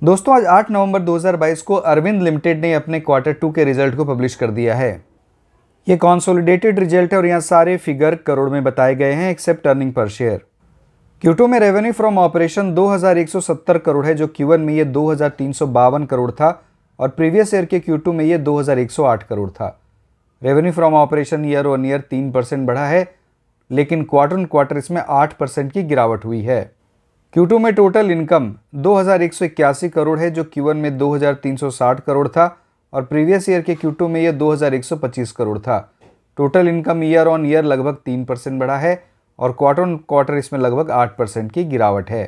दोस्तों आज 8 नवंबर 2022 को अरविंद लिमिटेड ने अपने क्वार्टर 2 के रिजल्ट को पब्लिश कर दिया है। ये कॉन्सोलिडेटेड रिजल्ट है और यहाँ सारे फिगर करोड़ में बताए गए हैं accept earning per share. Q2 में रेवेन्यू फ्रॉम ऑपरेशन 2170 करोड़ है, जो Q1 में ये 2352 करोड़ था और प्रीवियस ईयर के Q2 में ये 2108 करोड़ था। Revenue from operation year on year 3% बढ़ा है, लेकिन क्वार्टर ऑन क्वार्टर इसमें 8% की गिरावट हुई है। Q2 में टोटल इनकम 2181 करोड़ है, जो Q1 में 2360 करोड़ था और प्रीवियस ईयर के Q2 में ये 2125 करोड़ था। Total income year on year लगभग 3% बढ़ा है और क्वार्टर ऑन क्वार्टर इसमें लगभग 8% की गिरावट है।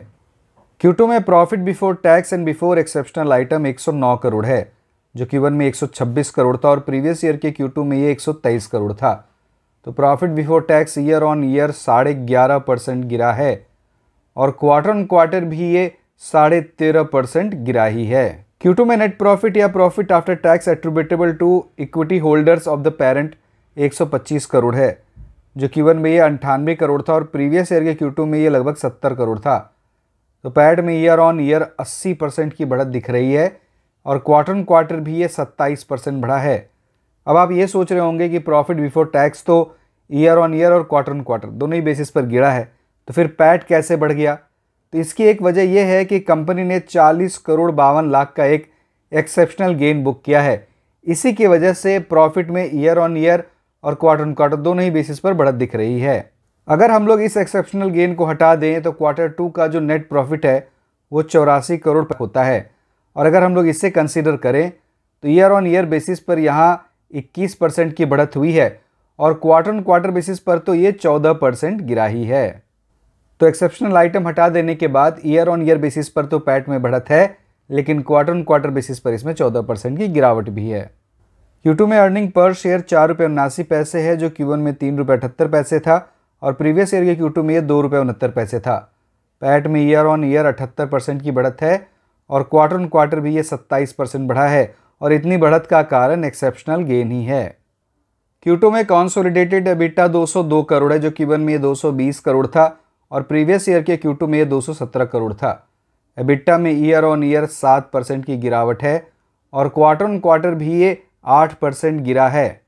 Q2 में profit before tax and before exceptional item 109 crore है, जो Q1 में 126 करोड़ था और प्रीवियस ईयर के Q2 में ये 123 करोड़ था। तो profit before tax year on year 11.5% गिरा है और क्वार्टर ऑन क्वार्टर भी ये 13.5% गिरा ही है। Q2 में नेट प्रॉफिट या profit after tax attributable to equity holders of the parent 125 crore है, जो Q1 में ये 98 करोड़ था और प्रीवियस ईयर के Q2 में ये लगभग 70 करोड़ था। तो पैट में ईयर ऑन ईयर 80% की बढ़त दिख रही है और क्वार्टर ऑन क्वार्टर भी ये 27% बढ़ा है। अब आप ये सोच रहे होंगे कि प्रॉफिट बिफोर टैक्स तो ईयर ऑन ईयर और क्वार्टर ऑन क्वार्टर दोनों ही बेसिस पर गिरा है, तो फिर पैट कैसे बढ़ गया? तो इसकी एक वजह यह है कि कंपनी ने 40 करोड़ 52 लाख का एक एक्सेप्शनल गेन बुक किया है। इसी की वजह से प्रॉफिट में ईयर ऑन ईयर और क्वार्टर ऑन क्वार्टर दोनों ही बेसिस पर बढ़त दिख रही है। अगर हम लोग इस एक्सेप्शनल गेन को हटा दें तो क्वार्टर 2 का जो नेट प्रॉफिट है वो 84 करोड़ होता है और अगर हम लोग इससे कंसीडर करें तो ईयर ऑन ईयर बेसिस पर यहाँ 21% की बढ़त हुई है और क्वार्टर ऑन क्वार्टर बेसिस पर तो ये 14% गिरा ही है। तो एक्सेप्शनल आइटम हटा देने के बाद ईयर ऑन ईयर बेसिस पर तो पैट में बढ़त है, लेकिन क्वार्टर ऑन क्वार्टर बेसिस पर इसमें 14% की गिरावट भी है। Q2 में अर्निंग पर शेयर 4 रुपये 79 पैसे है, जो Q1 में 3 रुपये 78 पैसे था और प्रीवियस ईयर के Q2 में ये 2 रुपये 69 पैसे था। पैट में ईयर ऑन ईयर 78% की बढ़त है और क्वार्टर ऑन क्वार्टर भी ये 27% बढ़ा है और इतनी बढ़त का कारण एक्सेप्शनल गेन ही है। Q2 में कॉन्सोलिडेटेड एबिटा 202 करोड़ है, जो Q1 में ये 220 करोड़ था और प्रीवियस ईयर के Q2 में ये 217 करोड़ था। एबिटा में ईयर ऑन ईयर 7% की गिरावट है और क्वार्टर ऑन क्वार्टर भी ये 8% गिरा है।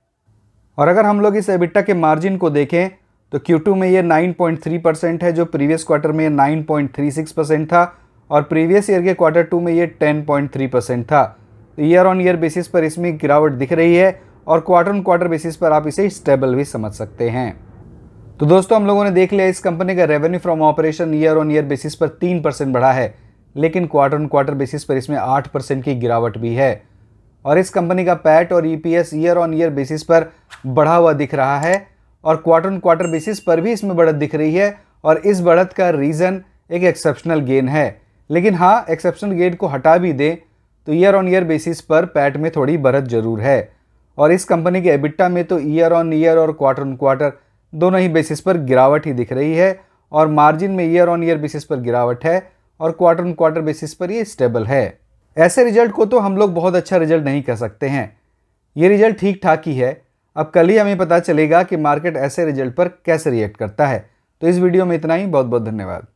और अगर हम लोग इस एबिटा के मार्जिन को देखें तो Q2 में ये 9.3% है, जो प्रीवियस क्वार्टर में 9.36% था और प्रीवियस ईयर के क्वार्टर 2 में ये 10.3% था। तो ईयर ऑन ईयर बेसिस पर इसमें गिरावट दिख रही है और क्वार्टर ऑन क्वार्टर बेसिस पर आप इसे स्टेबल भी समझ सकते हैं। तो दोस्तों हम लोगों ने देख लिया इस कंपनी का revenue from operation year on year basis पर 3% बढ़ा है, लेकिन क्वार्टर ऑन क्वार्टर बेसिस पर इसमें 8% की गिरावट भी है और इस कंपनी का पैट और EPS year on year basis पर बढ़ा हुआ दिख रहा है और क्वार्टर ऑन क्वार्टर बेसिस पर भी इसमें बढ़त दिख रही है और इस बढ़त का रीज़न एक एक्सेप्शनल गेन है। लेकिन हाँ, एक्सेप्शनल गेन को हटा भी दें तो ईयर ऑन ईयर बेसिस पर पैट में थोड़ी बढ़त जरूर है और इस कंपनी के एबिटा में तो ईयर ऑन ईयर और क्वार्टर ऑन क्वार्टर दोनों ही बेसिस पर गिरावट ही दिख रही है और मार्जिन में ईयर ऑन ईयर बेसिस पर गिरावट है और क्वार्टर ऑन क्वार्टर बेसिस पर ये स्टेबल है। ऐसे रिजल्ट को तो हम लोग बहुत अच्छा रिजल्ट नहीं कह सकते हैं, ये रिजल्ट ठीक ठाक ही है। अब कल ही हमें पता चलेगा कि मार्केट ऐसे रिजल्ट पर कैसे रिएक्ट करता है। तो इस वीडियो में इतना ही, बहुत बहुत धन्यवाद।